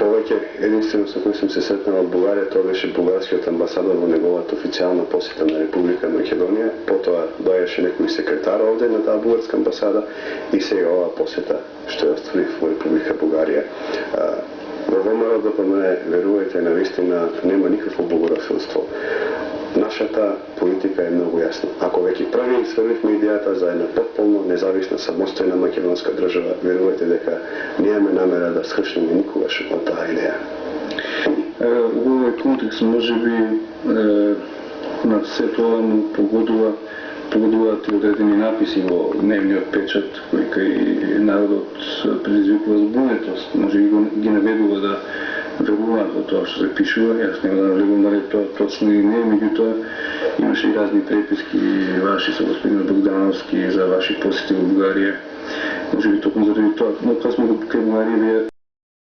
повеќе, единствено со кој сум се сретнал во Бугарија, тоа беше бугарскиот амбасадор во неговата официјална посета на Република Македонија, потоа доаѓаше некој секретар овде на таа бугарска амбасада и сега оваа посета што ја остварив во Република Бугарија. Во ВМРО ДПМН, верувајте, навистина нема никакво богоразсудство. Нашата политика е многу јасна. Ако веќе први сврвивме идејата за една потполно независна, самостојна македонска држава, верувајте дека немаме намера да скршнеме никогаш од таа идеја. Во овој контекст можеби на се тоа му погодуваат и одредени написи во дневниот печат кои кај народот предизвикува збунетост. Можеби ги наведува да веруваат во тоа што се пишува. Јас нема да навлегувам дали тоа точно или не, меѓутоа имаше и разни преписки ваши со господин Богдановски за ваши посети во Бугарија. Можеби токму заради тоа, но тоа сме кај Бугарија